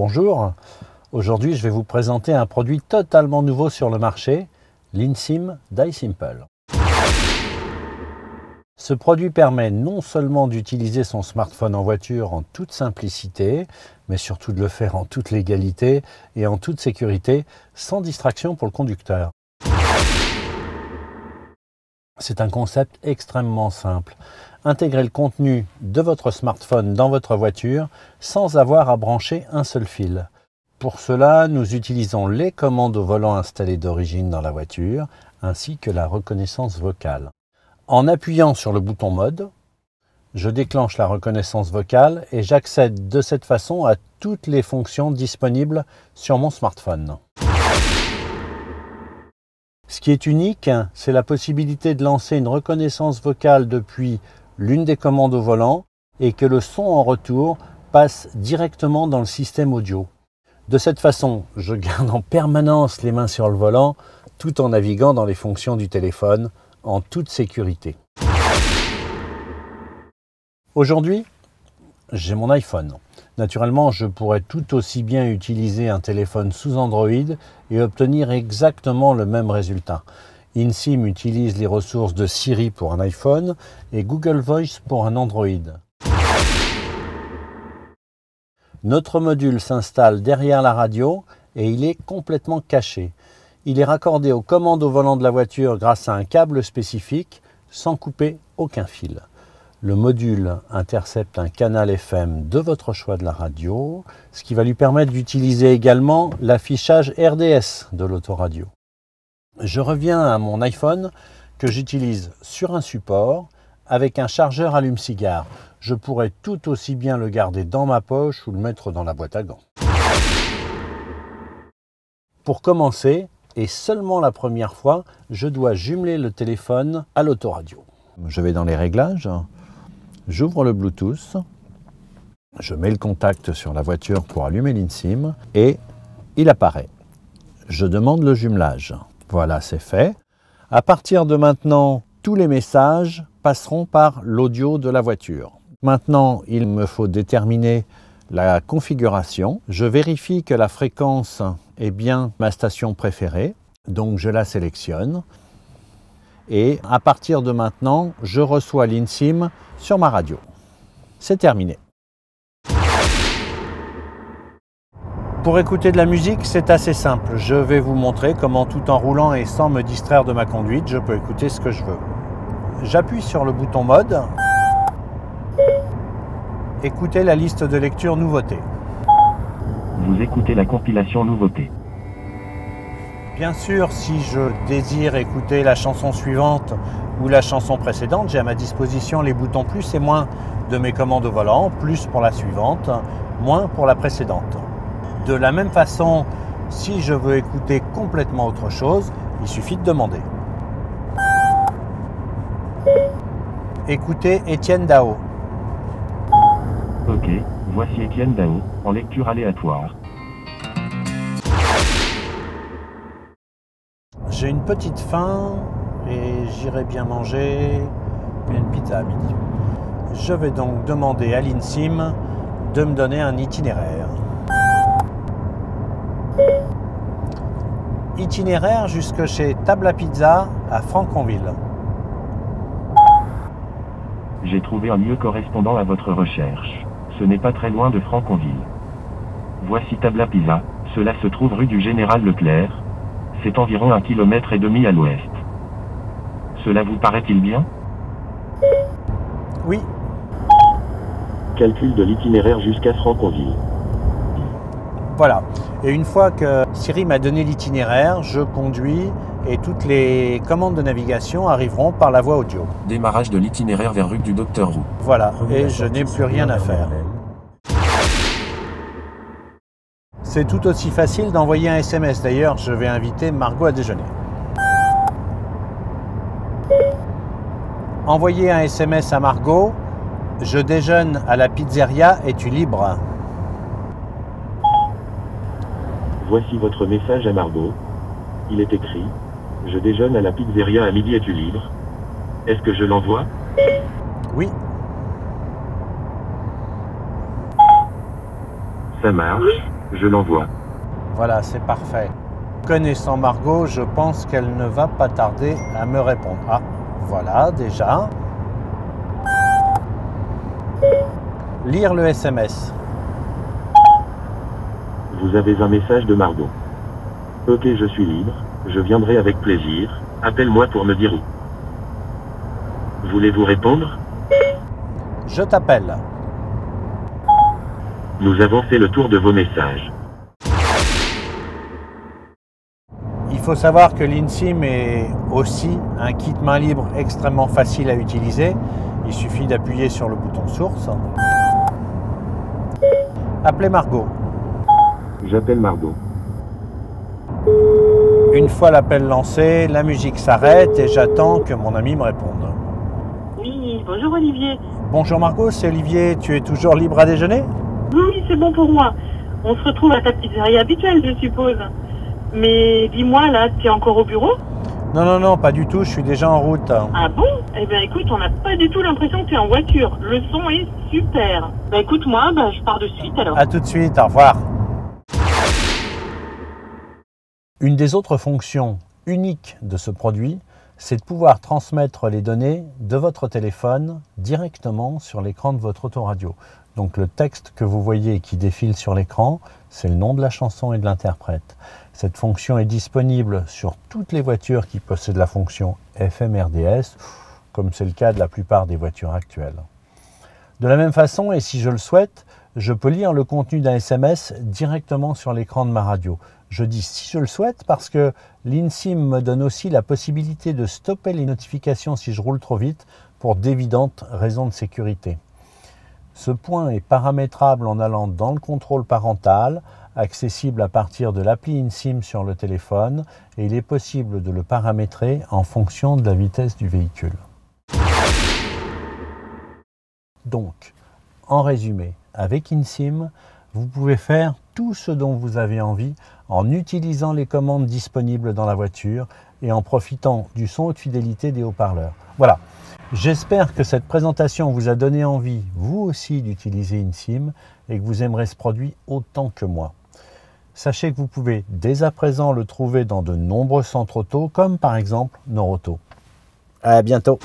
Bonjour, aujourd'hui je vais vous présenter un produit totalement nouveau sur le marché, l'eSIM d'iSimple. Ce produit permet non seulement d'utiliser son smartphone en voiture en toute simplicité, mais surtout de le faire en toute légalité et en toute sécurité, sans distraction pour le conducteur. C'est un concept extrêmement simple. Intégrer le contenu de votre smartphone dans votre voiture sans avoir à brancher un seul fil. Pour cela, nous utilisons les commandes au volant installées d'origine dans la voiture, ainsi que la reconnaissance vocale. En appuyant sur le bouton mode, je déclenche la reconnaissance vocale et j'accède de cette façon à toutes les fonctions disponibles sur mon smartphone. Ce qui est unique, c'est la possibilité de lancer une reconnaissance vocale depuis l'une des commandes au volant et que le son en retour passe directement dans le système audio. De cette façon, je garde en permanence les mains sur le volant tout en naviguant dans les fonctions du téléphone en toute sécurité. Aujourd'hui, j'ai mon iPhone. Naturellement, je pourrais tout aussi bien utiliser un téléphone sous Android et obtenir exactement le même résultat. eSIM utilise les ressources de Siri pour un iPhone et Google Voice pour un Android. Notre module s'installe derrière la radio et il est complètement caché. Il est raccordé aux commandes au volant de la voiture grâce à un câble spécifique sans couper aucun fil. Le module intercepte un canal FM de votre choix de la radio, ce qui va lui permettre d'utiliser également l'affichage RDS de l'autoradio. Je reviens à mon iPhone que j'utilise sur un support avec un chargeur allume-cigare. Je pourrais tout aussi bien le garder dans ma poche ou le mettre dans la boîte à gants. Pour commencer, et seulement la première fois, je dois jumeler le téléphone à l'autoradio. Je vais dans les réglages. J'ouvre le Bluetooth, je mets le contact sur la voiture pour allumer l'eSIM et il apparaît. Je demande le jumelage. Voilà, c'est fait. À partir de maintenant, tous les messages passeront par l'audio de la voiture. Maintenant, il me faut déterminer la configuration. Je vérifie que la fréquence est bien ma station préférée, donc je la sélectionne. Et à partir de maintenant, je reçois l'eSIM sur ma radio. C'est terminé. Pour écouter de la musique, c'est assez simple. Je vais vous montrer comment tout en roulant et sans me distraire de ma conduite, je peux écouter ce que je veux. J'appuie sur le bouton mode. Écoutez la liste de lecture nouveautés. Vous écoutez la compilation nouveautés. Bien sûr, si je désire écouter la chanson suivante ou la chanson précédente, j'ai à ma disposition les boutons plus et moins de mes commandes au volant, plus pour la suivante, moins pour la précédente. De la même façon, si je veux écouter complètement autre chose, il suffit de demander. Écoutez Étienne Dao. Ok, voici Étienne Dao, en lecture aléatoire. J'ai une petite faim et j'irai bien manger une pizza à midi. Je vais donc demander à l'eSIM de me donner un itinéraire. Itinéraire jusque chez Table à Pizza à Franconville. J'ai trouvé un lieu correspondant à votre recherche. Ce n'est pas très loin de Franconville. Voici Table à Pizza, cela se trouve rue du Général Leclerc. C'est environ 1,5 km à l'ouest. Cela vous paraît-il bien? Oui. Calcul de l'itinéraire jusqu'à Franconville. Voilà. Et une fois que Siri m'a donné l'itinéraire, je conduis et toutes les commandes de navigation arriveront par la voie audio. Démarrage de l'itinéraire vers rue du Docteur Roux. Voilà. Et je n'ai plus rien à faire. C'est tout aussi facile d'envoyer un SMS. D'ailleurs, je vais inviter Margot à déjeuner. Envoyer un SMS à Margot. Je déjeune à la pizzeria, es-tu libre? Voici votre message à Margot. Il est écrit: je déjeune à la pizzeria à midi, es-tu libre? Est-ce que je l'envoie? Oui. Ça marche. Je l'envoie. Voilà, c'est parfait. Connaissant Margot, je pense qu'elle ne va pas tarder à me répondre. Ah, voilà, déjà. Lire le SMS. Vous avez un message de Margot. Ok, je suis libre, je viendrai avec plaisir, appelle-moi pour me dire où. Voulez-vous répondre? Je t'appelle. Nous avons fait le tour de vos messages. Il faut savoir que l'eSIM est aussi un kit main libre extrêmement facile à utiliser. Il suffit d'appuyer sur le bouton source. Appelez Margot. J'appelle Margot. Une fois l'appel lancé, la musique s'arrête et j'attends que mon ami me réponde. Oui, bonjour Olivier. Bonjour Margot, c'est Olivier. Tu es toujours libre à déjeuner? Oui, c'est bon pour moi. On se retrouve à ta pizzeria habituelle, je suppose. Mais dis-moi, là, tu es encore au bureau? Non, pas du tout. Je suis déjà en route. Ah bon? Eh bien écoute, on n'a pas du tout l'impression que tu es en voiture. Le son est super. Bah écoute, moi, je pars de suite alors. À tout de suite, au revoir. Une des autres fonctions uniques de ce produit, c'est de pouvoir transmettre les données de votre téléphone directement sur l'écran de votre autoradio. Donc le texte que vous voyez qui défile sur l'écran, c'est le nom de la chanson et de l'interprète. Cette fonction est disponible sur toutes les voitures qui possèdent la fonction FM-RDS, comme c'est le cas de la plupart des voitures actuelles. De la même façon, et si je le souhaite, je peux lire le contenu d'un SMS directement sur l'écran de ma radio. Je dis si je le souhaite parce que l'eSIM me donne aussi la possibilité de stopper les notifications si je roule trop vite pour d'évidentes raisons de sécurité. Ce point est paramétrable en allant dans le contrôle parental, accessible à partir de l'appli eSIM sur le téléphone, et il est possible de le paramétrer en fonction de la vitesse du véhicule. Donc, en résumé, avec eSIM, vous pouvez faire tout ce dont vous avez envie en utilisant les commandes disponibles dans la voiture et en profitant du son haute fidélité des haut-parleurs. Voilà, j'espère que cette présentation vous a donné envie, vous aussi, d'utiliser eSIM et que vous aimerez ce produit autant que moi. Sachez que vous pouvez dès à présent le trouver dans de nombreux centres auto, comme par exemple Noroto. À bientôt.